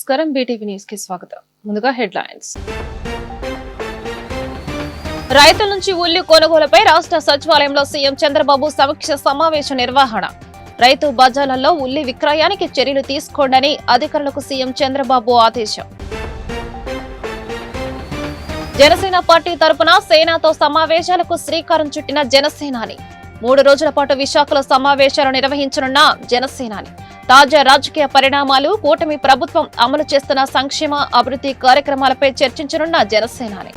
నమస్కారం BTV news కి స్వాగతం. ముందుగా హెడ్లైన్స్. రైతుల నుంచి ఉల్లి కొనుగోలుపై రాష్ట్ర సచివాలయంలో సీఎం చంద్రబాబు సమీక్ష సమావేశ నిర్వహణ. రైతు బజార్లలో ఉల్లి విక్రయానికి చర్యలు తీసుకోండని అధికారులకు సీఎం చంద్రబాబు ఆదేశం. జనసేన పార్టీ తరపున సేనాతో సమావేశాలకు శ్రీకారం చుట్టిన జనసేనాని. 3 రోజుల పాటు విశాఖలో సమావేశాలు నిర్వహించనున్న జనసేనాని. తాజా రాజకీయ పరిణామాలు, కూటమి ప్రభుత్వం అమలు చేస్తున్న సంక్షేమ అభివృద్ధి కార్యక్రమాలపై చర్చించనున్న జనసేనాని.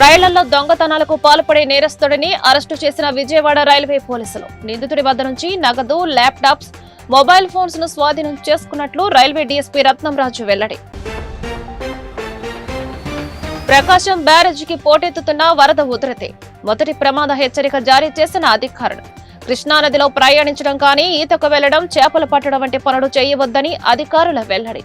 రైళ్లలో దొంగతనాలకు పాల్పడే నేరస్తుడిని అరెస్టు చేసిన విజయవాడ రైల్వే పోలీసులు. నిందితుడి వద్ద నుంచి నగదు, ల్యాప్టాప్స్, మొబైల్ ఫోన్స్ ను స్వాధీనం చేసుకున్నట్లు రైల్వే డీఎస్పీ రత్నంరాజు వెల్లడి. ప్రకాశం బ్యారేజీకి పోటెత్తుతున్న వరద ఉధృతి. మొదటి ప్రమాద హెచ్చరిక జారీ చేసిన అధికారులు. కృష్ణానదిలో ప్రయాణించడం కానీ, ఈతకు వెళ్లడం, చేపలు పట్టడం వంటి పనులు చేయవద్దని అధికారుల వెల్లడి.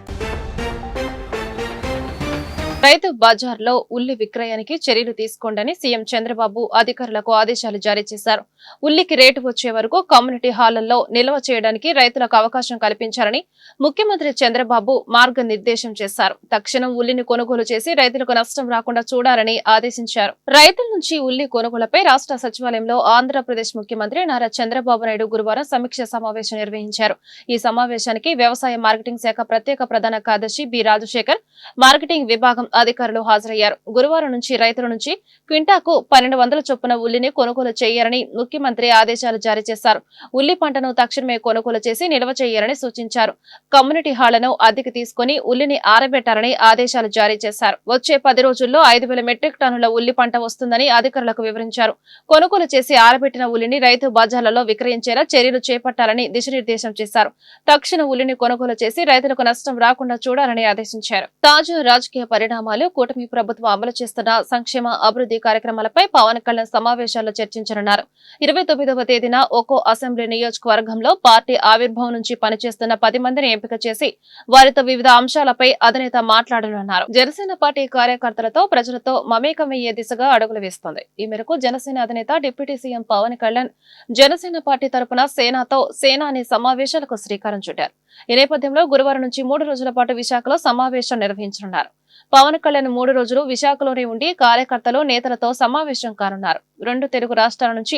రైతు బజార్లో ఉల్లి విక్రయానికి చర్యలు తీసుకోండని సీఎం చంద్రబాబు అధికారులకు ఆదేశాలు జారీ చేశారు. ఉల్లికి రేటు వచ్చే వరకు కమ్యూనిటీ హాళ్లలో నిల్వ చేయడానికి రైతులకు అవకాశం కల్పించాలని ముఖ్యమంత్రి చంద్రబాబు మార్గనిర్దేశం చేశారు. తక్షణం ఉల్లిని కొనుగోలు చేసి రైతులకు నష్టం రాకుండా చూడాలని ఆదేశించారు. రైతుల నుంచి ఉల్లి కొనుగోలుపై రాష్ట్ర సచివాలయంలో ఆంధ్రప్రదేశ్ ముఖ్యమంత్రి నారా చంద్రబాబు నాయుడు గురువారం సమీక్ష సమావేశం నిర్వహించారు. ఈ సమావేశానికి వ్యవసాయ మార్కెటింగ్ శాఖ ప్రత్యేక ప్రధాన కార్యదర్శి బి రాజశేఖర్, మార్కెటింగ్ విభాగం అధికారులు హాజరయ్యారు. గురువారం నుంచి రైతుల నుంచి క్వింటాకు 1200 చొప్పున ఉల్లిని కొనుగోలు చేయాలని ముఖ్యమంత్రి ఆదేశాలు జారీ చేశారు. ఉల్లి పంటను తక్షణమే కొనుగోలు చేసి నిల్వ చేయాలని సూచించారు. కమ్యూనిటీ హాళ్లను అద్దెకు తీసుకుని ఉల్లిని ఆరబెట్టాలని ఆదేశాలు జారీ చేశారు. వచ్చే 10 రోజుల్లో 5000 మెట్రిక్ టన్నుల ఉల్లి పంట వస్తుందని అధికారులకు వివరించారు. కొనుగోలు చేసి ఆరబెట్టిన ఉల్లిని రైతు బజార్లలో విక్రయించేలా చర్యలు చేపట్టాలని దిశానిర్దేశం చేశారు. తక్షణ ఉల్లిని కొనుగోలు చేసి రైతులకు నష్టం రాకుండా చూడాలని ఆదేశించారు. తాజా రాజకీయ పరిణామాలు, కూటమి ప్రభుత్వం అమలు చేస్తున్న సంక్షేమ అభివృద్ధి కార్యక్రమాలపై పవన్ కళ్యాణ్ సమావేశాల్లో చర్చించనున్నారు. 29వ తేదీన ఒక్కో అసెంబ్లీ నియోజకవర్గంలో పార్టీ ఆవిర్భావం నుంచి పనిచేస్తున్న 10 మందిని ఎంపిక చేసి వారితో వివిధ అంశాలపై అధినేత మాట్లాడనున్నారు. జనసేన పార్టీ కార్యకర్తలతో, ప్రజలతో మమేకమయ్యే దిశగా అడుగులు వేస్తోంది. ఈ మేరకు జనసేన అధినేత deputy CM Pawan Kalyan Janasena party తరపున సేనాతో సేనాని సమావేశాలకు శ్రీకారం చుట్టారు. ఈ నేపథ్యంలో గురువారం నుంచి 3 రోజుల పాటు విశాఖలో సమావేశం నిర్వహించనున్నారు. పవన్ కళ్యాణ్ 3 రోజులు విశాఖలోనే ఉండి కార్యకర్తలు, నేతలతో సమావేశం కానున్నారు. 2 తెలుగు రాష్ట్రాల నుంచి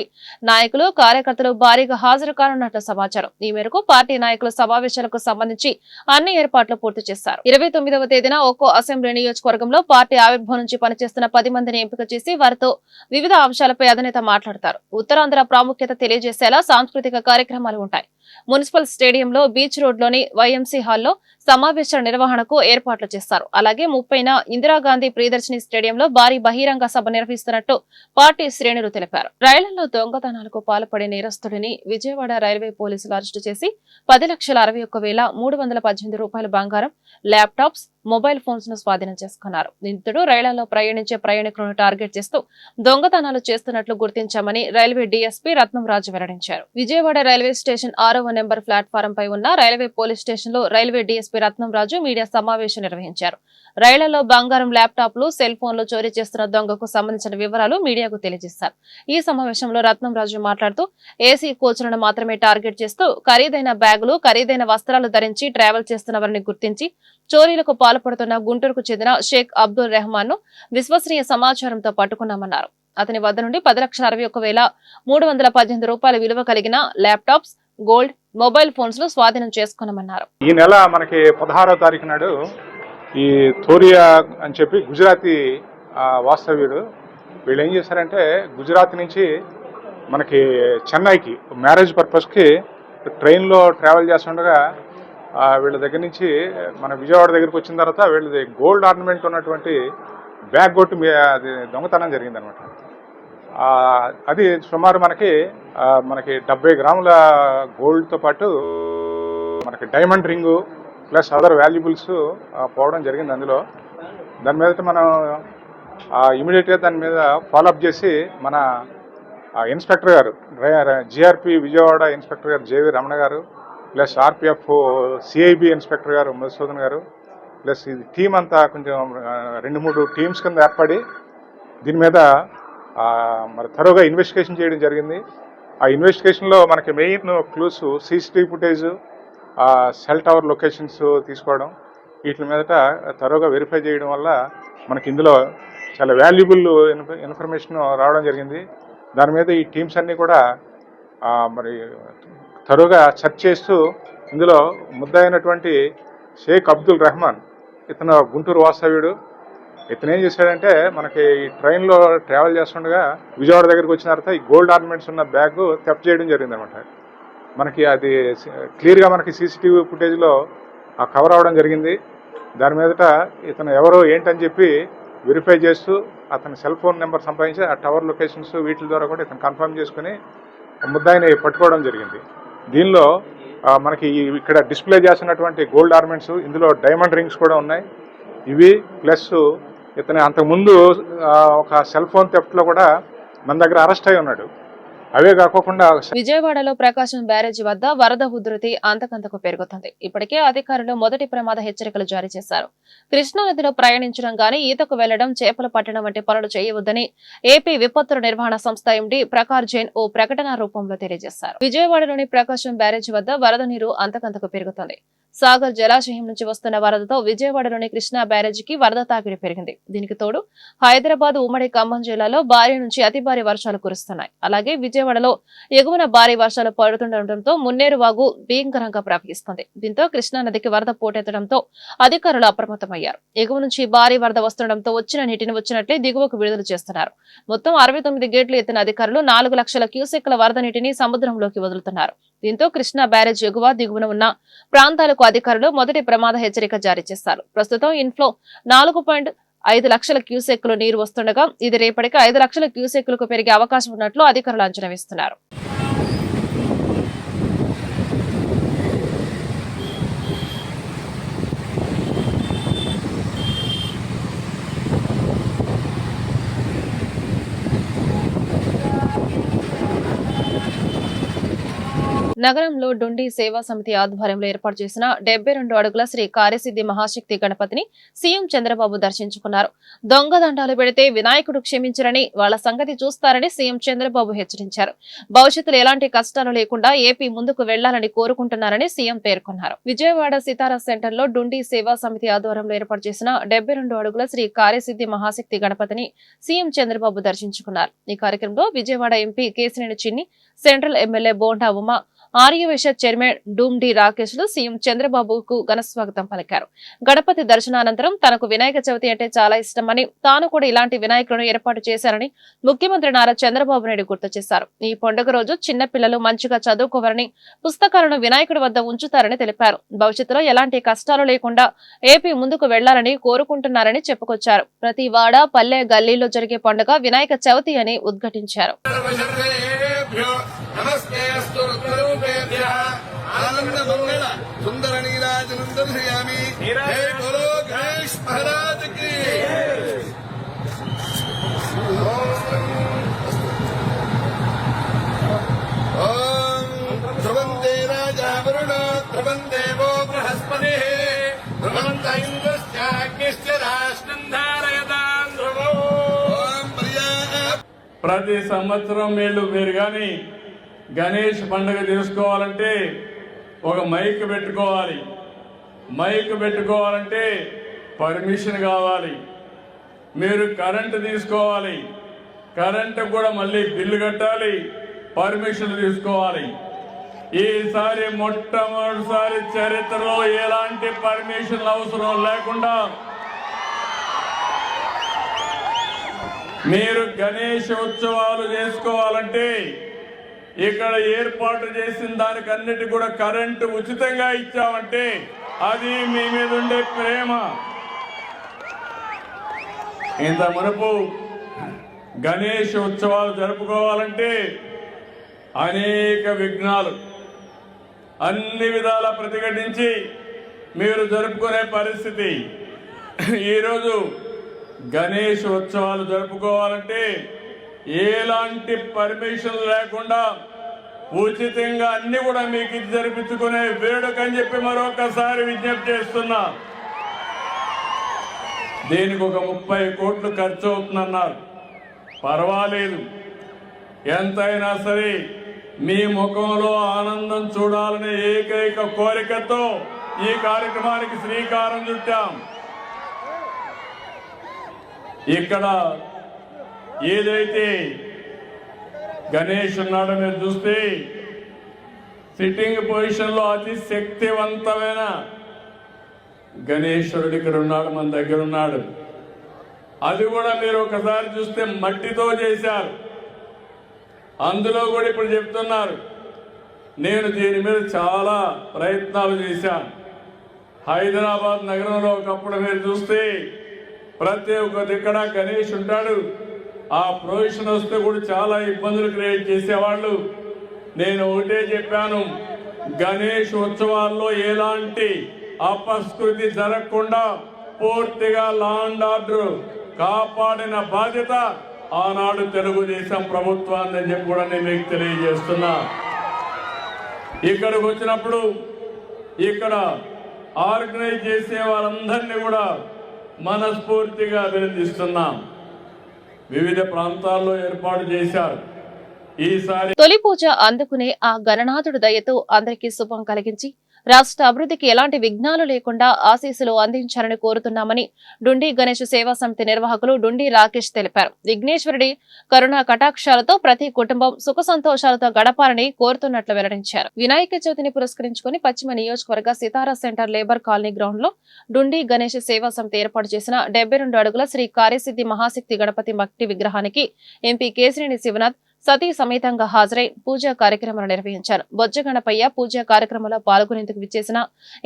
నాయకులు, కార్యకర్తలు భారీగా హాజరు కానున్నట్లు సమాచారం. ఈ మేరకు పార్టీ నాయకుల సమావేశాలకు సంబంధించి అన్ని ఏర్పాట్లు పూర్తి చేశారు. 29వ తేదీన ఒక్కో అసెంబ్లీ నియోజకవర్గంలో పార్టీ ఆవిర్భావం నుంచి పనిచేస్తున్న 10 మందిని ఎంపిక చేసి వారితో వివిధ అంశాలపై అధినేత మాట్లాడతారు. ఉత్తరాంధ్ర ప్రాముఖ్యత తెలియజేసేలా సాంస్కృతిక కార్యక్రమాలు ఉంటాయి. మున్సిపల్ స్టేడియంలో, బీచ్ రోడ్లోని వైఎంసీ హాల్లో సమావేశాల నిర్వహణకు ఏర్పాట్లు చేస్తారు. అలాగే 30న ఇందిరాగాంధీ ప్రియదర్శిని స్టేడియంలో భారీ బహిరంగ సభ నిర్వహిస్తున్నట్టు పార్టీ శ్రేణులు తెలిపారు. రైళ్లలో దొంగతనాలకు పాల్పడే నేరస్తుడిని విజయవాడ రైల్వే పోలీసులు అరెస్టు చేసి 10,61,318 రూపాయల బంగారం, ల్యాప్టాప్స్, మొబైల్ ఫోన్స్ ను స్వాధీనం చేసుకున్నారు. నిందితుడు రైళ్లలో ప్రయాణించే ప్రయాణికులను టార్గెట్ చేస్తూ దొంగతనాలు చేస్తున్నట్లు గుర్తించామని రైల్వే డీఎస్పీ రత్నంరాజు వెల్లడించారు. విజయవాడ రైల్వే స్టేషన్ 6వ నెంబర్ ప్లాట్ఫారం పై ఉన్న రైల్వే పోలీస్ స్టేషన్ లో రైల్వే డీఎస్పీ రత్నంరాజు మీడియా సమావేశం నిర్వహించారు. రైళ్లలో బంగారం, ల్యాప్టాప్లు, సెల్ ఫోన్లు చోరీ చేస్తున్న దొంగకు సంబంధించిన వివరాలు మీడియాకు తెలియజేశారు. ఈ సమావేశంలో రత్నంరాజు మాట్లాడుతూ ఏసీ కోచ్లను మాత్రమే టార్గెట్ చేస్తూ ఖరీదైన బ్యాగులు, ఖరీదైన వస్త్రాలు ధరించి ట్రావెల్ చేస్తున్న వారిని గుర్తించి చోరీలకు పాల్పడుతున్న గుంటూరుకు చెందిన షేక్ అబ్దుల్ రెహమాన్ ను విశ్వసనీయ సమాచారంతో పట్టుకున్నామన్నారు. అతని వద్ద నుండి 10,61,318 రూపాయల విలువ కలిగిన ల్యాప్టాప్స్, గోల్డ్, మొబైల్ ఫోన్స్ ను స్వాధీనం చేసుకున్నామన్నారు. ఈ నెల మనకి 16వ తారీఖు నాడు ఈ థోరియా అని చెప్పి గుజరాతీ వాస్తవ్యుడు వీళ్ళు ఏం చేశారంటే, గుజరాత్ నుంచి మనకి చెన్నైకి మ్యారేజ్ పర్పస్కి ట్రైన్లో ట్రావెల్ చేస్తుండగా వీళ్ళ దగ్గర నుంచి మన విజయవాడ దగ్గరికి వచ్చిన తర్వాత వీళ్ళది గోల్డ్ ఆర్నమెంట్ ఉన్నటువంటి బ్యాగ్ కొట్టి అది దొంగతనం జరిగిందనమాట. అది సుమారు మనకి 70 గ్రాముల గోల్డ్తో పాటు మనకి diamond ring plus other valuables పోవడం జరిగింది. అందులో దాని మీద మనం ఇమీడియట్గా దాని మీద ఫాలోఅప్ చేసి మన ఇన్స్పెక్టర్ గారు, జిఆర్పి విజయవాడ ఇన్స్పెక్టర్ గారు జేవి రమణ గారు, ప్లస్ ఆర్పిఎఫ్ సిఐబి ఇన్స్పెక్టర్ గారు మధుసూదన్ గారు, ప్లస్ ఇది టీం అంతా కొంచెం 2-3 టీమ్స్ కింద ఏర్పడి దీని మీద మరి త్వరగా ఇన్వెస్టిగేషన్ చేయడం జరిగింది. ఆ ఇన్వెస్టిగేషన్లో మనకి main clues CCTV footage, cell tower locations తీసుకోవడం, వీటి మీదట త్వరగా వెరిఫై చేయడం వల్ల మనకి ఇందులో చాలా వాల్యుబుల్ ఇన్ఫర్మేషన్ రావడం జరిగింది. దాని మీద ఈ టీమ్స్ అన్నీ కూడా మరి త్వరగా సెర్చ్ చేస్తూ ఇందులో ముద్దాయినటువంటి షేక్ అబ్దుల్ రెహమాన్, ఇతను గుంటూరు వాస్తవ్యుడు. ఇతను ఏం చేశాడంటే మనకి ఈ ట్రైన్లో ట్రావెల్ చేస్తుండగా విజయవాడ దగ్గరికి వచ్చిన తర్వాత ఈ గోల్డ్ ఆర్నమెంట్స్ ఉన్న బ్యాగ్ థెఫ్ట్ చేయడం జరిగింది అనమాట. మనకి అది క్లియర్గా మనకి సీసీటీవీ ఫుటేజ్లో కవర్ అవ్వడం జరిగింది. దాని మీదట ఇతను ఎవరో ఏంటని చెప్పి వెరిఫై చేస్తూ అతని సెల్ ఫోన్ నెంబర్ సంపాదించి ఆ టవర్ లొకేషన్స్ వీటి ద్వారా కూడా ఇతను కన్ఫర్మ్ చేసుకుని ముద్దాయిని పట్టుకోవడం జరిగింది. దీనిలో మనకి ఇక్కడ డిస్ప్లే చేస్తున్నటువంటి గోల్డ్ ఆర్నమెంట్స్, ఇందులో డైమండ్ రింగ్స్ కూడా ఉన్నాయి. ఇవి ప్లస్ ఇతను అంతకుముందు ఒక సెల్ ఫోన్ థెఫ్ట్లో కూడా మన దగ్గర అరెస్ట్ అయి ఉన్నాడు. అవే కాకుండా విజయవాడలో ప్రకాశం బ్యారేజీ వద్ద వరద ఉధృతి అంతకంతకు పెరుగుతుంది. ఇప్పటికే అధికారులు మొదటి ప్రమాద హెచ్చరికలు జారీ చేశారు. కృష్ణా నదిలో ప్రయాణించడం గానీ, ఈతకు వెళ్లడం, చేపలు పట్టడం వంటి పనులు చేయవద్దని ఏపీ విపత్తుల నిర్వహణ సంస్థ ఎండీ ప్రకాష్ జైన్ ఓ ప్రకటన రూపంలో తెలియజేశారు. విజయవాడలోని ప్రకాశం బ్యారేజీ వద్ద వరద నీరు అంతకంతకు పెరుగుతుంది. సాగర్ జలాశయం నుంచి వస్తున్న వరదతో విజయవాడలోని కృష్ణా బ్యారేజీకి వరద తాకిడి పెరిగింది. దీనికి తోడు హైదరాబాద్, ఉమ్మడి ఖమ్మం జిల్లాలో భారీ నుంచి అతి భారీ వర్షాలు కురుస్తున్నాయి. అలాగే విజయవాడలో ఎగువన భారీ వర్షాలు పడుతుండటంతో మున్నేరు వాగు భీకరంగా ప్రవహిస్తుంది. దీంతో కృష్ణా నదికి వరద పోటెత్తడంతో అధికారులు అప్రమత్తమయ్యారు. ఎగువ నుంచి భారీ వరద వస్తుండటంతో వచ్చిన నీటిని వచ్చినట్లే దిగువకు విడుదల చేస్తున్నారు. మొత్తం 69 గేట్లు ఎత్తిన అధికారులు 4 లక్షల క్యూసెక్ల వరద నీటిని సముద్రంలోకి వదులుతున్నారు. దీంతో కృష్ణా బ్యారేజ్ ఎగువ, దిగువన ఉన్న ప్రాంతాలకు అధికారులు మొదటి ప్రమాద హెచ్చరిక జారీ చేశారు. ప్రస్తుతం ఇన్ఫ్లో 4.5 లక్షల క్యూసెక్లు నీరు వస్తుండగా ఇది రేపటికి 5 లక్షల క్యూసెక్లకు పెరిగే అవకాశం ఉన్నట్లు అధికారులు అంచనా వేస్తున్నారు. నగరంలో డుండి సేవా సమితి ఆధ్వర్యంలో ఏర్పాటు చేసిన 72 అడుగుల శ్రీ కార్యసిద్ధి మహాశక్తి గణపతిని సీఎం చంద్రబాబు దర్శించుకున్నారు. దొంగదండాలు పెడితే వినాయకుడు క్షమించరని, వాళ్ల సంగతి చూస్తారని సీఎం చంద్రబాబు హెచ్చరించారు. భవిష్యత్తులో ఎలాంటి కష్టాలు లేకుండా ఏపీ ముందుకు వెళ్లాలని కోరుకుంటున్నారని సీఎం పేర్కొన్నారు. విజయవాడ సితారా సెంటర్ లో డుండి సేవా సమితి ఆధ్వర్యంలో ఏర్పాటు చేసిన 72 అడుగుల శ్రీ కార్యసిద్ధి మహాశక్తి గణపతిని సీఎం చంద్రబాబు దర్శించుకున్నారు. ఈ కార్యక్రమంలో Vijayawada MP Kesineni Chinni, central MLA Bonda Uma, ఆర్యవేశ చైర్మన్ డూమ్డి రాకేష్లు సీఎం చంద్రబాబుకు ఘనస్వాగతం పలికారు. గణపతి దర్శనానంతరం తనకు వినాయక చవితి అంటే చాలా ఇష్టమని, తాను కూడా ఇలాంటి వినాయకులను ఏర్పాటు చేశారని ముఖ్యమంత్రి నారా చంద్రబాబు నాయుడు గుర్తు చేశారు. ఈ పండుగ రోజు చిన్న పిల్లలు మంచిగా చదువుకోవాలని, పుస్తకాలను వినాయకుడి వద్ద ఉంచుతారని తెలిపారు. భవిష్యత్తులో ఎలాంటి కష్టాలు లేకుండా ఏపీ ముందుకు వెళ్లాలని కోరుకుంటున్నారని చెప్పుకొచ్చారు. ప్రతి వాడ, పల్లె, గల్లీలో జరిగే పండుగ వినాయక చవితి అని ఉద్ఘాటించారు. नमस्ते अस्तु रुद्ररूपेभ्यः आनंद मंगल सुंदर नीराजनं दर्शयामि। जय बोलो गणेश महाराज की। ओम ध्रुवन्ते राजा वरुणो ध्रुवन्ते वो बृहस्पतिः ध्रुवन्त इन्द्रश्चाग्निश्च राष्ट्रं धारयतां ध्रुवो। ओम ప్రతి సంవత్సరం మీరు కానీ గణేష్ పండుగ చేసుకోవాలంటే ఒక మైక్ పెట్టుకోవాలి. మైక్ పెట్టుకోవాలంటే పర్మిషన్ కావాలి. మీరు కరెంటు తీసుకోవాలి. కరెంటు కూడా మళ్ళీ బిల్లు కట్టాలి, పర్మిషన్ తీసుకోవాలి. ఈసారి మొట్టమొదటిసారి చరిత్రలో ఎలాంటి పర్మిషన్ అవసరం లేకుండా మీరు గణేష్ ఉత్సవాలు చేసుకోవాలంటే ఇక్కడ ఏర్పాటు చేసిన దానికన్నిటి కూడా కరెంటు ఉచితంగా ఇచ్చామంటే అది మీ మీద ఉండే ప్రేమ. ఇంత మునుపు గణేష్ ఉత్సవాలు జరుపుకోవాలంటే అనేక విఘ్నాలు, అన్ని విధాల ప్రతిఘటించి మీరు జరుపుకునే పరిస్థితి. ఈరోజు గణేష్ ఉత్సవాలు జరుపుకోవాలంటే ఎలాంటి పర్మిషన్ లేకుండా ఉచితంగా అన్ని కూడా మీకు జరిపించుకునే వేడుక అని చెప్పి మరొకసారి విజ్ఞప్తి చేస్తున్నా. దీనికి ఒక 30 కోట్లు ఖర్చు అవుతుందన్నారు. పర్వాలేదు, ఎంతైనా సరే మీ ముఖంలో ఆనందం చూడాలనే ఏకైక కోరికతో ఈ కార్యక్రమానికి శ్రీకారం చుట్టాం. ఇక్కడ ఏదైతే గణేష్ ఉన్నాడో మీరు చూస్తే సిట్టింగ్ పొజిషన్ లో అతి శక్తివంతమైన గణేశ్వరుడు ఇక్కడ ఉన్నాడు, మన దగ్గర ఉన్నాడు. అది కూడా మీరు ఒకసారి చూస్తే మట్టితో చేశారు. అందులో కూడా ఇప్పుడు చెప్తున్నారు, నేను దీని మీద చాలా ప్రయత్నాలు చేశాను. హైదరాబాద్ నగరంలో ఒకప్పుడు మీరు చూస్తే ప్రతి ఒక్క దిక్కడ గణేష్ ఉంటాడు. ఆ ప్రొవిషన్ వస్తే కూడా చాలా ఇబ్బందులు క్రియేట్ చేసేవాళ్ళు. నేను ఒకటే చెప్పాను, గణేష్ ఉత్సవాల్లో ఎలాంటి అపస్కృతి జరగకుండా పూర్తిగా లా అండ్ ఆర్డర్ కాపాడిన బాధ్యత ఆనాడు తెలుగుదేశం ప్రభుత్వాన్ని చెప్పి కూడా నేను మీకు తెలియజేస్తున్నా. ఇక్కడికి వచ్చినప్పుడు ఇక్కడ ఆర్గనైజ్ చేసే వాళ్ళందరినీ కూడా మనస్ఫూర్తిగా అభినందిస్తున్నాం. వివిధ ప్రాంతాల్లో ఏర్పాటు చేశారు. ఈసారి తొలి పూజ అందుకునే ఆ గణనాథుడు దయతో అందరికీ శుభం కలిగించి రాష్ట్ర అభివృద్ధికి ఎలాంటి విఘ్నాలు లేకుండా ఆశీస్సులు అందించాలని కోరుతున్నామని డుండి గణేష్ సేవా సమితి నిర్వాహకులు డుండి రాకేష్ తెలిపారు. విఘ్నేశ్వరుడి కరుణా కటాక్షాలతో ప్రతి కుటుంబం సుఖ సంతోషాలతో గడపాలని కోరుతున్నట్లు వెల్లడించారు. వినాయక చవితిని పురస్కరించుకుని పశ్చిమ నియోజకవర్గ సితారా సెంటర్ లేబర్ కాలనీ గ్రౌండ్ లో డుండి గణేష్ సేవా సమితి ఏర్పాటు చేసిన 72 అడుగుల శ్రీ కార్యసిద్ధి మహాశక్తి గణపతి మట్టి విగ్రహానికి ఎంపీ కేశినేని శివనాథ్ సతీ సమేతంగా హాజరై పూజా కార్యక్రమాలు నిర్వహించారు. బొజ్జ గణపయ్య పూజా కార్యక్రమంలో పాల్గొనేందుకు విచ్చేసిన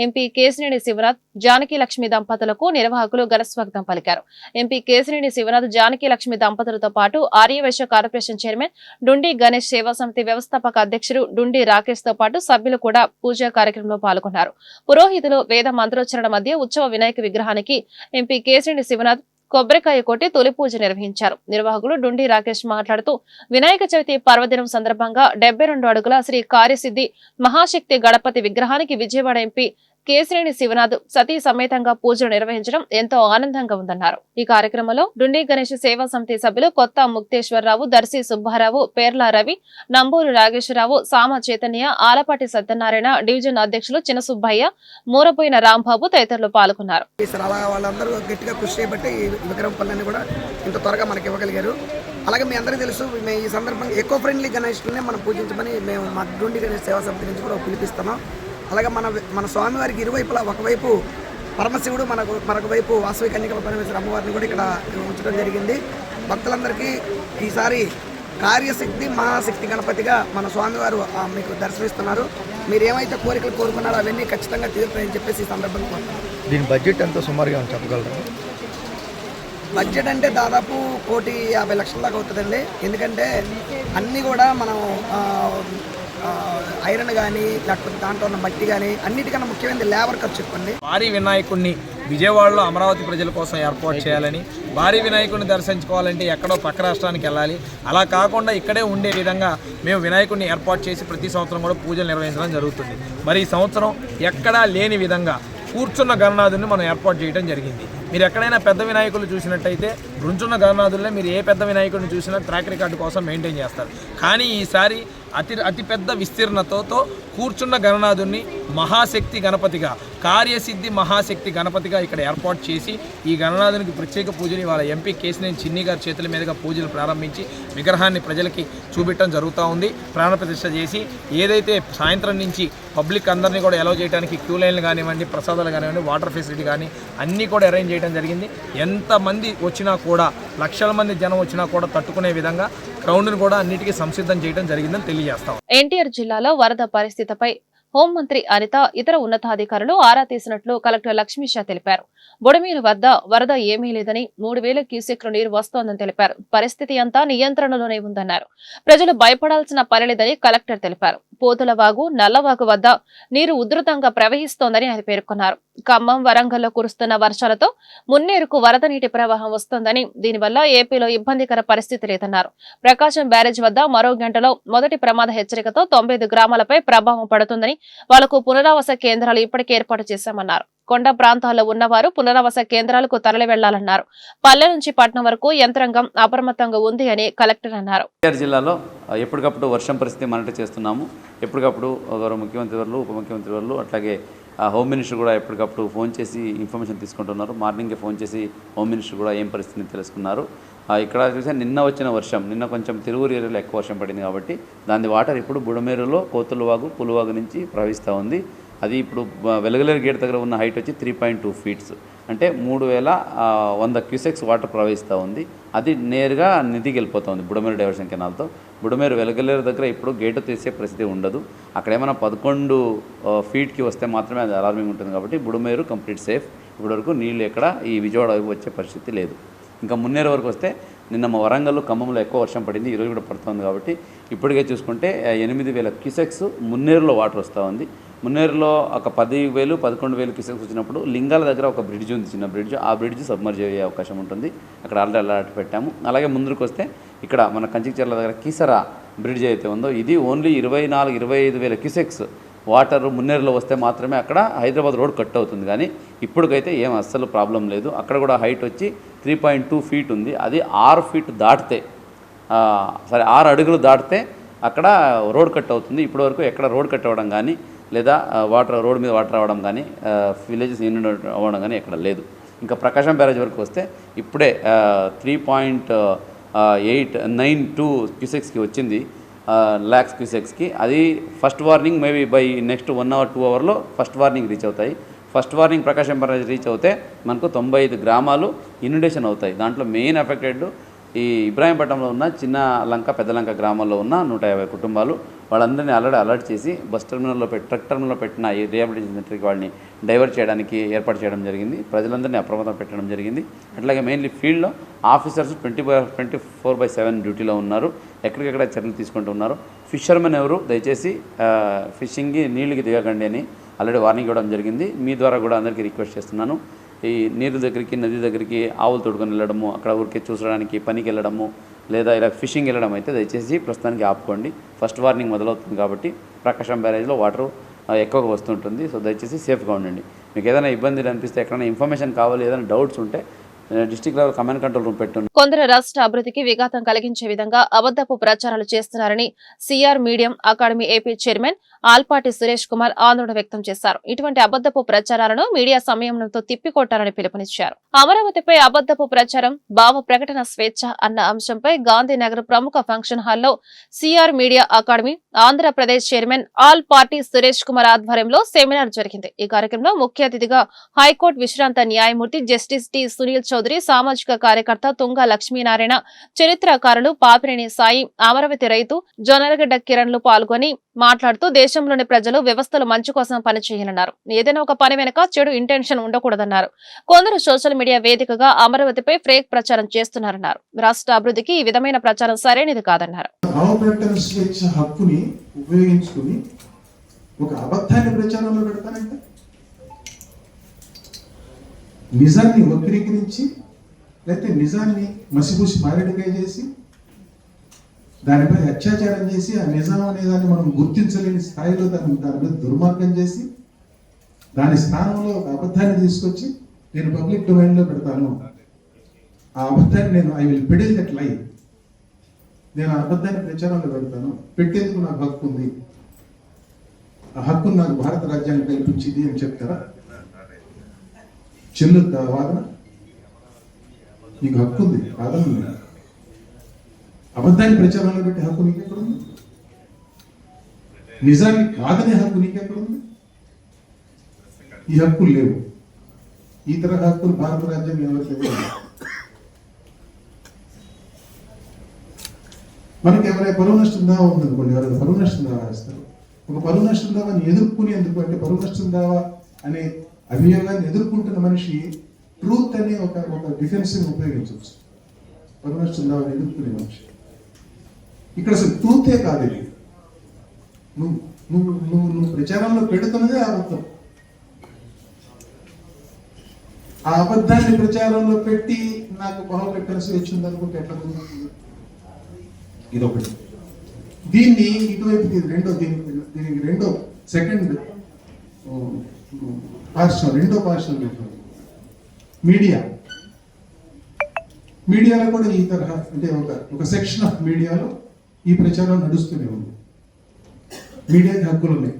ఎంపీ కేశినేని శివనాథ్, జానకి లక్ష్మి దంపతులకు నిర్వాహకులు ఘనస్వాగతం పలికారు. ఎంపీ కేశినేని శివనాథ్, జానకి లక్ష్మి దంపతులతో పాటు ఆర్యవైశ్య కార్పొరేషన్ చైర్మన్, డుండి గణేష్ సేవా సమితి వ్యవస్థాపక అధ్యక్షుడు డుండి రాకేష్ తో పాటు సభ్యులు కూడా పూజా కార్యక్రమంలో పాల్గొన్నారు. పురోహితులు వేద మంత్రోచ్చరణ మధ్య ఉత్సవ వినాయక విగ్రహానికి ఎంపీ కేశినేని శివనాథ్ కొబ్బరికాయ కొట్టి తొలి పూజ నిర్వహించారు. నిర్వాహకులు డుండి రాకేష్ మాట్లాడుతూ వినాయక చవితి పర్వదినం సందర్భంగా 72 అడుగుల శ్రీ కార్యసిద్ధి మహాశక్తి గణపతి విగ్రహానికి విజయవాడ ఎంపీ కేశినేని శివనాథ్ సతీ సమేతంగా పూజలు నిర్వహించడం ఎంతో ఆనందంగా ఉందన్నారు. ఈ కార్యక్రమంలో డుండి గణేష్ సేవా సమితి సభ్యులు కొత్త ముక్తేశ్వరరావు, దర్శి సుబ్బారావు, పేర్ల రవి, నంబూరు నాగేశ్వరరావు, సామ చైతన్య, ఆలపాటి సత్యనారాయణ, డివిజన్ అధ్యక్షులు చిన్న సుబ్బయ్య, మూరపోయిన రాంబాబు తదితరులు పాల్గొన్నారు. వాళ్ళందరూ గట్టిగా కృషి చేయబట్టి ఈ విగ్రహం పనులన్నీ కూడా ఇంత త్వరగా మనకి ఇవ్వగలిగారు. అలాగే మీ అందరికీ తెలుసు, మేము ఈ సందర్భంగా ఎకో ఫ్రెండ్లీ గణేష్ని మనం పూజించమని మేము మా డుండి గణేష్ సేవా సమితి నుంచి కూడా పిలిపిస్తున్నాం. అలాగే మన స్వామివారికి ఇరువైపులా ఒకవైపు పరమశివుడు, మరొక వైపు వాసవి కన్యక పరమేశ్వర అమ్మవారిని కూడా ఇక్కడ ఉంచడం జరిగింది. భక్తులందరికీ ఈసారి కార్యశక్తి మహాశక్తి గణపతిగా మన స్వామివారు మీకు దర్శనమిస్తున్నారు. మీరు ఏమైతే కోరికలు కోరుకున్నారో అవన్నీ ఖచ్చితంగా తీరుతాయని చెప్పేసి ఈ సందర్భంగా కోరుతున్నాను. దీని బడ్జెట్ ఎంతో సుమారుగా చెప్పగలరా? బడ్జెట్ అంటే దాదాపు 1,50,00,000 దాకా అవుతుందండి. ఎందుకంటే అన్నీ కూడా మనం ఐరన్ కానీ లేకపోతే దాంట్లో ఉన్న మట్టి కానీ అన్నిటికన్నా ముఖ్యమైనది లేబర్ ఖర్చు ఎక్కువండి. భారీ వినాయకుడిని విజయవాడలో అమరావతి ప్రజల కోసం ఏర్పాటు చేయాలని, భారీ వినాయకుడిని దర్శించుకోవాలంటే ఎక్కడో పక్క రాష్ట్రానికి వెళ్ళాలి. అలా కాకుండా ఇక్కడే ఉండే విధంగా మేము వినాయకుడిని ఏర్పాటు చేసి ప్రతి సంవత్సరం కూడా పూజలు నిర్వహించడం జరుగుతుంది. మరి ఈ సంవత్సరం ఎక్కడా లేని విధంగా కూర్చున్న గణనాథుని మనం ఏర్పాటు చేయడం జరిగింది. మీరు ఎక్కడైనా పెద్ద వినాయకులు చూసినట్టయితే నుంచున్న గణనాథుల్లో మీరు ఏ పెద్ద వినాయకుడిని చూసినా ట్రాక్ రికార్డు కోసం మెయింటైన్ చేస్తారు. కానీ ఈసారి అతిపెద్ద విస్తీర్ణతతో కూర్చున్న గణనాథుని మహాశక్తి గణపతిగా, కార్యసిద్ధి మహాశక్తి గణపతిగా ఇక్కడ ఏర్పాటు చేసి ఈ గణనాథునికి ప్రత్యేక పూజలు ఇవాళ ఎంపీ కేశినేని చిన్ని గారి చేతుల మీదుగా పూజలు ప్రారంభించి విగ్రహాన్ని ప్రజలకి చూపించడం జరుగుతూ ఉంది. ప్రాణప్రతిష్ఠ చేసి ఏదైతే సాయంత్రం నుంచి పబ్లిక్ అందరినీ కూడా అలౌ చేయడానికి క్యూ లైన్లు కానివ్వండి, ప్రసాదాలు కానివ్వండి, వాటర్ ఫెసిలిటీ కానీ అన్నీ కూడా అరేంజ్ చేయడం జరిగింది. ఎంతమంది వచ్చినా కూడా, లక్షల మంది జనం వచ్చినా కూడా తట్టుకునే విధంగా గ్రౌండ్ను కూడా అన్నిటికీ సంసిద్ధం చేయడం జరిగిందని తెలియజేస్తాం. ఎన్టీఆర్ జిల్లాలో వరద పరిస్థితిపై హోంమంత్రి అనిత, ఇతర ఉన్నతాధికారులు ఆరా తీసినట్లు కలెక్టర్ లక్ష్మీషా తెలిపారు. బుడమేరు వద్ద వరద ఏమీ లేదని, 3,000 క్యూసెక్ల నీరు వస్తోందని తెలిపారు. పరిస్థితి అంతా నియంత్రణలోనే ఉందన్నారు. ప్రజలు భయపడాల్సిన పనిలేదని కలెక్టర్ తెలిపారు. పోతులవాగు, నల్లవాగు వద్ద నీరు ఉధృతంగా ప్రవహిస్తోందని ఆయన పేర్కొన్నారు. ఖమ్మం, వరంగల్లో కురుస్తున్న వర్షాలతో మున్నేరుకు వరద నీటి ప్రవాహం వస్తోందని, దీనివల్ల ఏపీలో ఇబ్బందికర పరిస్థితి లేదన్నారు. ప్రకాశం బ్యారేజ్ వద్ద మరో గంటలో మొదటి ప్రమాద హెచ్చరికతో 95 గ్రామాలపై ప్రభావం పడుతుందని, వాళ్లకు పునరావాస కేంద్రాలు ఇప్పటికే ఏర్పాటు చేశామన్నారు. కొండ ప్రాంతాల్లో ఉన్నవారు పునరావాస కేంద్రాలకు తరలి వెళ్లాలన్నారు. పల్లె నుంచి పట్నం వరకు యంత్రాంగం అప్రమత్తంగా ఉంది అని కలెక్టర్ అన్నారు. ఎన్టీఆర్ జిల్లాలో ఎప్పటికప్పుడు వర్షం పరిస్థితి మానిటర్ చేస్తున్నాము. ఎప్పటికప్పుడు గౌరవ ముఖ్యమంత్రి వర్లు, ఉప ముఖ్యమంత్రి వర్లు, అట్లాగే హోమ్ మినిస్టర్ కూడా ఎప్పటికప్పుడు ఫోన్ చేసి ఇన్ఫర్మేషన్ తీసుకుంటున్నారు. మార్నింగే ఫోన్ చేసి హోమ్ మినిస్టర్ కూడా ఏం పరిస్థితిని తెలుసుకున్నారు. ఇక్కడ చూసే నిన్న వచ్చిన వర్షం, నిన్న కొంచెం తిరువురు ఏరియాలో ఎక్కువ వర్షం పడింది కాబట్టి దాని వాటర్ ఇప్పుడు బుడమేరులో కోతులవాగు, పులువాగు నుంచి ప్రవహిస్తూ ఉంది. అది ఇప్పుడు వెలగలేరు గేట్ దగ్గర ఉన్న హైట్ వచ్చి 3.2 ఫీట్స్, అంటే 3100 క్యూసెక్స్ వాటర్ ప్రవహిస్తూ ఉంది. అది నేరుగా నదికి వెళ్ళిపోతుంది బుడమేరు డైవర్షన్ కెనాల్తో. బుడమేరు వెలగలేరు దగ్గర ఇప్పుడు గేటు తీసే పరిస్థితి ఉండదు. అక్కడ ఏమైనా 11 ఫీట్కి వస్తే మాత్రమే అది అలార్మింగ్ ఉంటుంది కాబట్టి బుడమేరు కంప్లీట్ సేఫ్. ఇప్పటివరకు నీళ్ళు ఎక్కడ ఈ విజయవాడ వైపు వచ్చే పరిస్థితి లేదు. ఇంకా మున్నేరు వరకు వస్తే నిన్న మా వరంగల్, ఖమ్మంలో ఎక్కువ వర్షం పడింది, ఈరోజు కూడా పడుతుంది కాబట్టి ఇప్పటికే చూసుకుంటే 8000 క్యూసెక్స్ మున్నేరులో వాటర్ వస్తూ ఉంది. మున్నేరులో ఒక 10,000, 11,000 క్యూసెక్స్ వచ్చినప్పుడు లింగాల దగ్గర ఒక బ్రిడ్జ్ ఉంది, చిన్న బ్రిడ్జ్. ఆ బ్రిడ్జ్ సబ్మర్జ్ అయ్యే అవకాశం ఉంటుంది. అక్కడ ఆల్రెడీ అలర్ట్ పెట్టాము. అలాగే ముందుకు వస్తే ఇక్కడ మన కంచికచర్ల దగ్గర కీసరా బ్రిడ్జ్ అయితే ఉందో ఇది ఓన్లీ 24,000-25,000 క్యూసెక్స్ వాటర్ మున్నేరులో వస్తే మాత్రమే అక్కడ హైదరాబాద్ రోడ్ కట్ అవుతుంది. కానీ ఇప్పటికైతే ఏం అస్సలు ప్రాబ్లం లేదు. అక్కడ కూడా హైట్ వచ్చి 3.2 ఫీట్ ఉంది. అది 6 ఫీట్ దాటితే 6 అడుగులు దాటితే అక్కడ రోడ్ కట్ అవుతుంది. ఇప్పటివరకు ఎక్కడ రోడ్ కట్ అవ్వడం కానీ లేదా రోడ్ మీద వాటర్ అవ్వడం కానీ విలేజెస్ ఇన్యూండ్ అవ్వడం కానీ ఎక్కడ లేదు. ఇంకా ప్రకాశం బ్యారేజ్ వరకు వస్తే ఇప్పుడే 3.892 క్యూసెక్స్కి వచ్చింది, lakhs క్యూసెక్స్కి. అది first warning maybe by next 1 hour 2 hourలో ఫస్ట్ వార్నింగ్ రీచ్ అవుతాయి. First warning Prakasam barrage reach అవుతే మనకు 95 గ్రామాలు ఇన్యుండేషన్ అవుతాయి. దాంట్లో మెయిన్ ఎఫెక్టెడ్ ఈ ఇబ్రాహీంపట్నంలో ఉన్న చిన్న లంక, పెద్ద లంక గ్రామాల్లో ఉన్న 150 కుటుంబాలు. వాళ్ళందరినీ ఆల్రెడీ అలర్ట్ చేసి బస్ టర్మినల్లో ట్రక్ టర్మినల్లో పెట్టిన ఈ రిహాబిలిటేషన్ సెంటర్కి వాళ్ళని డైవర్ట్ చేయడానికి ఏర్పాటు చేయడం జరిగింది. ప్రజలందరినీ అప్రమత్తం పెట్టడం జరిగింది. అట్లాగే మెయిన్లీ ఫీల్డ్లో ఆఫీసర్స్ 24/7 డ్యూటీలో ఉన్నారు. ఎక్కడికెక్కడ చర్యలు తీసుకుంటూ ఉన్నారు. ఫిషర్మెన్ ఎవరు దయచేసి ఫిషింగ్కి నీళ్ళకి దిగకండి అని ఆల్రెడీ వార్నింగ్ ఇవ్వడం జరిగింది. మీ ద్వారా కూడా అందరికీ రిక్వెస్ట్ చేస్తున్నాను. ఈ నీరు దగ్గరికి, నది దగ్గరికి ఆవులు తోడుకొని వెళ్ళడము, అక్కడ ఊరికే చూసడానికి పనికి వెళ్ళడము లేదా ఇలా ఫిషింగ్ వెళ్ళడం అయితే దయచేసి ప్రస్తుతానికి ఆపుకోండి. ఫస్ట్ వార్నింగ్ మొదలవుతుంది కాబట్టి ప్రకాశం బ్యారేజ్లో వాటర్ ఎక్కువగా వస్తుంటుంది. సో దయచేసి సేఫ్గా ఉండండి. మీకు ఏదైనా ఇబ్బందులు అనిపిస్తే, ఎక్కడైనా ఇన్ఫర్మేషన్ కావాలి, ఏదైనా డౌట్స్ ఉంటే district level command control room పెట్టండి. కొందరు రాష్ట్ర అభివృద్ధికి విఘాతం కలిగించే విధంగా అబద్ధపు ప్రచారాలు చేస్తున్నారని CR medium academy AP chairman all party Suresh Kumar ఆందోళన వ్యక్తం చేశారు. ఇటువంటి అబద్ధపు ప్రచారాలను మీడియా సంయమనంతో తిప్పికొట్టాలని పిలుపునిచ్చారు. అమరావతిపై అబద్ధపు ప్రచారం, భావ ప్రకటన స్వేచ్ఛ అన్న అంశంపై గాంధీనగర్ ప్రముఖ ఫంక్షన్ హాల్లో CR media academy Andhra Pradesh chairman all party Suresh Kumar ఆధ్వర్యంలో సెమినార్ జరిగింది. ఈ కార్యక్రమంలో ముఖ్య అతిథిగా హైకోర్టు విశ్రాంత న్యాయమూర్తి జస్టిస్ టి సునీల్ చౌదరి, సామాజిక కార్యకర్త తుంగ లక్ష్మీనారాయణ, చరిత్రకారులు పాపినేని సాయి, అమరావతి రైతు జొన్నలగడ్డ కిరణ్లు పాల్గొని మాట్లాడుతూ దేశంలోని ప్రజలు వ్యవస్థలు మంచి కోసం పనిచేయాలన్నారు. ఏదైనా ఒక పని వెనక చెడు ఇంటెన్షన్ ఉండకూడదన్నారు. కొందరు సోషల్ మీడియా వేదికగా అమరావతిపై ఫేక్ ప్రచారం చేస్తున్నారన్నారు. రాష్ట్ర అభివృద్ధికి ఈ విధమైన ప్రచారం సరైనది కాదన్నారు. హక్కుని ఉపయోగించుకుని ఒక అబద్ధాన్ని ప్రచారంలో పెడతానంటే, నిజాన్ని వక్రీకరించి లేకపోతే నిజాన్ని మసిపూసి మారేడుకాయ చేసి దానిపై అత్యాచారం చేసి ఆ నిజం అనేదాన్ని మనం గుర్తించలేని స్థాయిలో దాని మీద దుర్మార్గం చేసి దాని స్థానంలో ఒక అబద్ధాన్ని తీసుకొచ్చి నేను పబ్లిక్ డొమైన్లో పెడతాను. ఆ అబద్ధాన్ని ఐ విల్ పెడిల్ దట్ లై, నేను ఆ అబద్ధాన్ని ప్రచారంలో పెడతాను. పెట్టేందుకు నాకు హక్కు ఉంది, ఆ హక్కును నాకు భారత రాజ్యాంగం కల్పించింది అని చెప్తారా? చెల్లుద్దా వాదన? నీకు హక్కు ఉంది, వాదన ఉంది. అబద్ధాన్ని ప్రచారంలో పెట్టే హక్కు నీకెక్కడుంది? నిజాన్ని కాదనే హక్కు నీకెక్కడుంది? ఈ హక్కులు లేవు. ఈ తరహా హక్కులు భారత రాజ్యాంగం ఎవరికి లేవు. మనకి ఎవరైనా పరువు నష్టం దావా ఉందనుకోండి, ఎవరైనా పరువు నష్టం దావా వేస్తారు. ఒక పరువు నష్టం దావాన్ని ఎదుర్కొనేందుకు, అంటే పరువు నష్టం దావా అనే అభియోగాన్ని ఎదుర్కొంటున్న మనిషి ట్రూత్ అనే ఒక డిఫెన్స్ ఉపయోగించవచ్చు. పరువు నష్టం దావాన్ని ఎదుర్కొనే మనిషి. ఇక్కడ అసలు ట్రూతే కాదు ఇది. నువ్వు ప్రచారంలో పెడుతున్నదే అబద్ధం. ఆ అబద్ధాన్ని ప్రచారంలో పెట్టి నాకు భావ పెట్టాల్సి స్వేచ్ఛ ఉందనుకుంటే ఎట్లా కుదురుతుంది? ఇదొకటి. దీన్ని ఇటువైపుకి దీనికి రెండో సెకండ్ పార్శ్వం, రెండో పార్శ్వం పెట్టారు మీడియాలో కూడా ఈ తరహా అంటే ఒక సెక్షన్ ఆఫ్ మీడియాలో ఈ ప్రచారం నడుస్తూనే ఉంది. మీడియాకి హక్కులు ఉన్నాయి,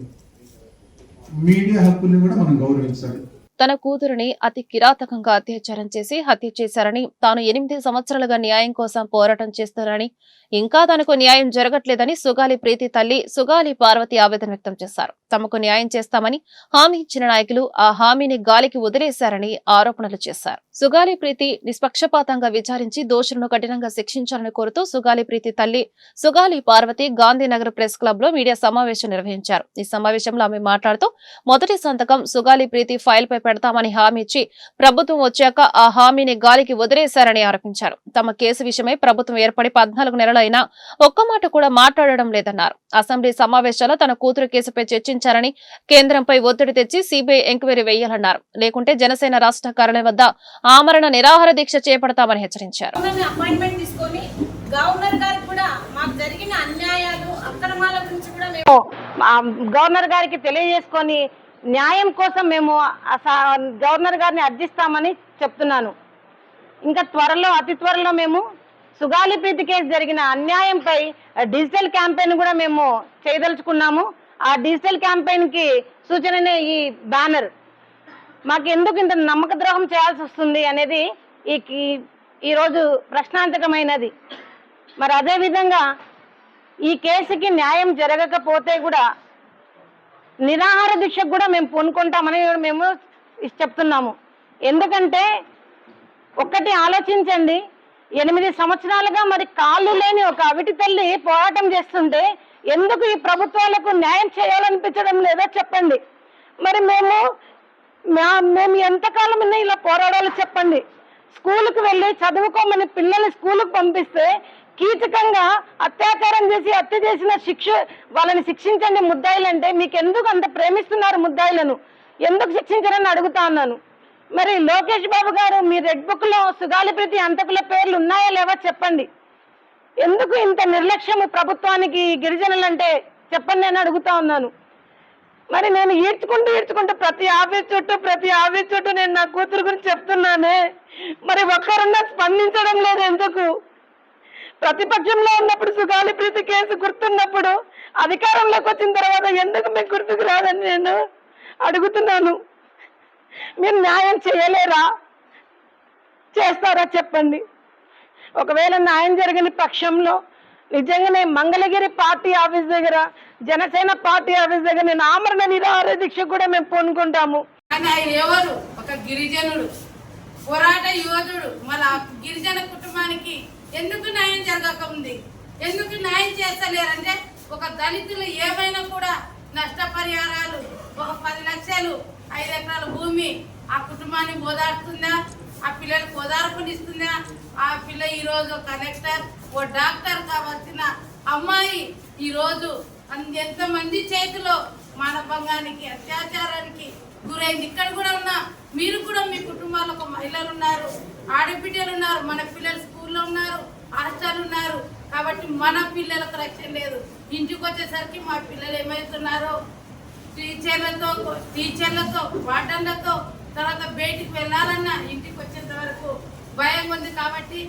మీడియా హక్కుల్ని కూడా మనం గౌరవించాలి. తన కూతురుని అతి కిరాతకంగా అత్యాచారం చేసి హత్య చేశారని, తాను 8 సంవత్సరాలుగా న్యాయం కోసం పోరాటం చేస్తున్నారని, ఇంకా తనకు న్యాయం జరగట్లేదని సుగాలి ప్రీతి తల్లి సుగాలి పార్వతి ఆవేదన వ్యక్తం చేశారు. తమకు న్యాయం చేస్తామని హామీ ఇచ్చిన నాయకులు ఆ హామీని గాలికి వదిలేశారని ఆరోపణలు చేశారు. సుగాలి ప్రీతి నిష్పక్షపాతంగా విచారించి దోషులను కఠినంగా శిక్షించాలని కోరుతూ సుగాలి ప్రీతి తల్లి సుగాలి పార్వతి గాంధీనగర్ ప్రెస్ క్లబ్ లో మీడియా సమావేశం నిర్వహించారు. ఈ సమావేశంలో ఆమె మాట్లాడుతూ మొదటి సంతకం సుగాలి ప్రీతి ఫైల్ పై పెడతామని హామీ ఇచ్చి ప్రభుత్వం వచ్చాక ఆ హామీని గాలికి వదిలేశారని ఆరోపించారు. తమ కేసు విషయమై ప్రభుత్వం ఏర్పడి 14 నెలలైనా ఒక్క మాట కూడా మాట్లాడడం లేదన్నారు. అసెంబ్లీ సమావేశాల్లో తన కూతురు కేసుపై చర్చించారని, కేంద్రంపై ఒత్తిడి తెచ్చి సిబిఐ ఎంక్వైరీ వేయాలన్నారు. లేకుంటే జనసేన రాష్ట్ర కార్యాలయం వద్ద ఆమరణ నిరాహార దీక్ష చేపడతామని హెచ్చరించారు. గవర్నర్ గారికి కూడా మాకు జరిగిన అన్యాయాలు అక్రమాల గురించి కూడా మేము గవర్నర్ గారికి తెలియజేసుకొని న్యాయం కోసం మేము గవర్నర్ గారిని అర్జిస్తామని చెప్తున్నాను. ఇంకా అతి త్వరలో మేము సుగాలి ప్రీతి కేసు జరిగిన అన్యాయంపై డిజిటల్ క్యాంపెయిన్ కూడా మేము చేయదలుచుకున్నాము. ఆ డిజిటల్ క్యాంపెయిన్ కి సూచననే ఈ బ్యానర్. మాకు ఎందుకు ఇంత నమ్మక ద్రోహం చేయాల్సి వస్తుంది అనేది ఈ రోజు ప్రశ్నార్థకమైనది. మరి అదే విధంగా ఈ కేసుకి న్యాయం జరగకపోతే కూడా నిరాహార దీక్షకు కూడా మేము పూనుకుంటామని మేము చెప్తున్నాము. ఎందుకంటే ఒక్కటి ఆలోచించండి, 8 సంవత్సరాలుగా మరి కాళ్ళు లేని ఒక అవిటి తల్లి పోరాటం చేస్తుంటే ఎందుకు ఈ ప్రభుత్వాలకు న్యాయం చేయాలనిపించడం లేదో చెప్పండి. మరి మేము ఎంతకాలం ఇలా పోరాడాలో చెప్పండి. స్కూలుకు వెళ్ళి చదువుకోమని పిల్లల్ని స్కూలుకు పంపిస్తే కీచకంగా అత్యాచారం చేసి హత్య చేసిన వాళ్ళని శిక్షించండి ముద్దాయిలంటే మీకు ఎందుకు అంత ప్రేమిస్తున్నారు ముద్దాయిలను? ఎందుకు శిక్షించారని అడుగుతా ఉన్నాను. మరి లోకేష్ బాబు గారు మీ రెడ్ బుక్ లో సుగాలి ప్రీతి హంతకుల పేర్లు ఉన్నాయా లేవా చెప్పండి. ఎందుకు ఇంత నిర్లక్ష్యము ప్రభుత్వానికి గిరిజనులంటే చెప్పండి అని అడుగుతా ఉన్నాను. మరి నేను ఈడ్చుకుంటూ ప్రతి ఆఫీస్ చుట్టూ నేను నా కూతురు గురించి చెప్తున్నానే, మరి ఒక్కరున్నా స్పందించడం లేదు ఎందుకు? ప్రతిపక్షంలో ఉన్నప్పుడు సుగాలి ప్రీతి కేసు గుర్తున్నప్పుడు అధికారంలోకి వచ్చిన తర్వాత ఎందుకు మీకు గుర్తుకు రాదని నేను అడుగుతున్నాను. మీరు న్యాయం చేయలేరా? చేస్తారా చెప్పండి. ఒకవేళ న్యాయం జరగని పక్షంలో నిజంగానే మంగళగిరి పార్టీ ఆఫీస్ దగ్గర, జనసేన పార్టీ ఆఫీస్ దగ్గర నేను ఆమరణ నిరాహార దీక్ష కూడా మేము పూనుకుంటాము. ఆయన ఎవరు? ఒక గిరిజనుడు, పోరాట యోధుడు. మన గిరిజన కుటుంబానికి ఎందుకు న్యాయం జరగక ఉంది? ఎందుకు న్యాయం చేస్తలేరంటే ఒక దళితులు ఏమైనా కూడా నష్టపరిహారాలు, ఒక 10 లక్షలు, 5 ఎకరాల భూమి ఆ కుటుంబాన్ని ఓదాడుతుందా? ఆ పిల్లలకు ఓదార్పునిస్తుందా? ఆ పిల్ల ఈరోజు కలెక్టర్, ఓ డాక్టర్ కావాల్సిన అమ్మాయి ఈరోజు ఎంతమంది చేతిలో మానభంగానికి, అత్యాచారానికి గురైంది. ఇక్కడ కూడా ఉన్నా మీరు కూడా మీ కుటుంబాల్లో ఒక మహిళలు ఉన్నారు, ఆడబిడ్డలు ఉన్నారు, మన పిల్లలు స్కూల్లో ఉన్నారు, హాస్టల్ ఉన్నారు. కాబట్టి మన పిల్లలకు రక్షణ లేదు. ఇంటికి వచ్చేసరికి మా పిల్లలు ఏమవుతున్నారో టీచర్లతో వార్డన్లతో తర్వాత బయటికి వెళ్ళాలన్నా ఇంటికి వచ్చేంత వరకు భయం ఉంది. కాబట్టి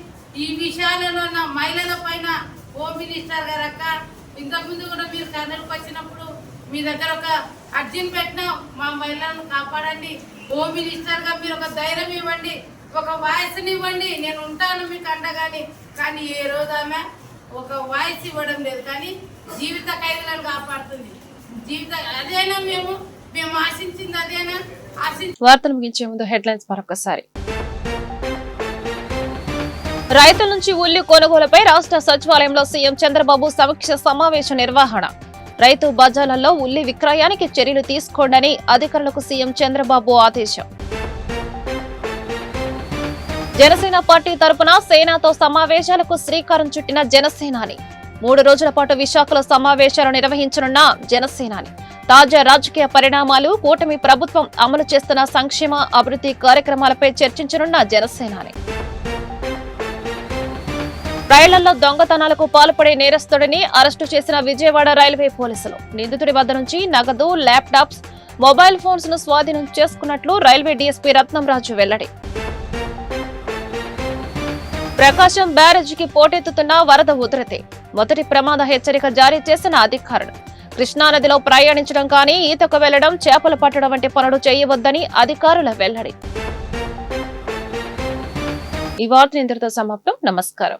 ఈ విషయాలలో నా మహిళల పైన హోమ్ మినిస్టర్ గారు అక్క ఇంతకుముందు కూడా మీరు కర్నూలుకు వచ్చినప్పుడు మీ దగ్గర ఒక అర్జీని పెట్టినాం, మా మహిళలను కాపాడండి. హోమ్ మినిస్టర్ గా మీరు ఒక ధైర్యం ఇవ్వండి, ఒక వాయిస్ని ఇవ్వండి, నేను ఉంటాను మీకు అండగాని. కానీ ఏ రోజు ఆమె ఒక వాయిస్ ఇవ్వడం లేదు. కానీ జీవిత ఖైదీలను కాపాడుతుంది. అదేనా మేము ఆశించింది? అదేనా వార్తలు ముగించే ముందు హెడ్లైన్స్ మరొకసారి. రైతుల నుంచి ఉల్లి కొనుగోలుపై రాష్ట్ర సచివాలయంలో సీఎం చంద్రబాబు సమీక్ష సమావేశ నిర్వహణ. రైతు బజార్లలో ఉల్లి విక్రయానికి చర్యలు తీసుకోండని అధికారులకు సీఎం చంద్రబాబు ఆదేశం. జనసేన పార్టీ తరపున సేనాతో సమావేశాలకు శ్రీకారం చుట్టిన జనసేనాని. 3 రోజుల పాటు విశాఖలో సమావేశాలు నిర్వహించనున్న జనసేనాని. తాజా రాజకీయ పరిణామాలు, కూటమి ప్రభుత్వం అమలు చేస్తున్న సంక్షేమ అభివృద్ధి కార్యక్రమాలపై చర్చించనున్న జనసేనాని. రైళ్లలో దొంగతనాలకు పాల్పడే నేరస్తుడిని అరెస్టు చేసిన విజయవాడ రైల్వే పోలీసులు. నిందితుడి వద్ద నుంచి నగదు, ల్యాప్టాప్స్, మొబైల్ ఫోన్స్ ను స్వాధీనం చేసుకున్నట్లు రైల్వే డీఎస్పీ రత్నంరాజు వెల్లడి. ప్రకాశం బ్యారేజీకి పోటెత్తుతున్న వరద ఉధృతి. మొదటి ప్రమాద హెచ్చరిక జారీ చేసిన అధికారులు. కృష్ణానదిలో ప్రయాణించడం కానీ ఈతకు వెళ్లడం, చేపలు పట్టడం వంటి పనులు చేయవద్దని అధికారుల వెల్లడి. ఈ వార్త ఇంతటితో సమాప్తం. నమస్కారం.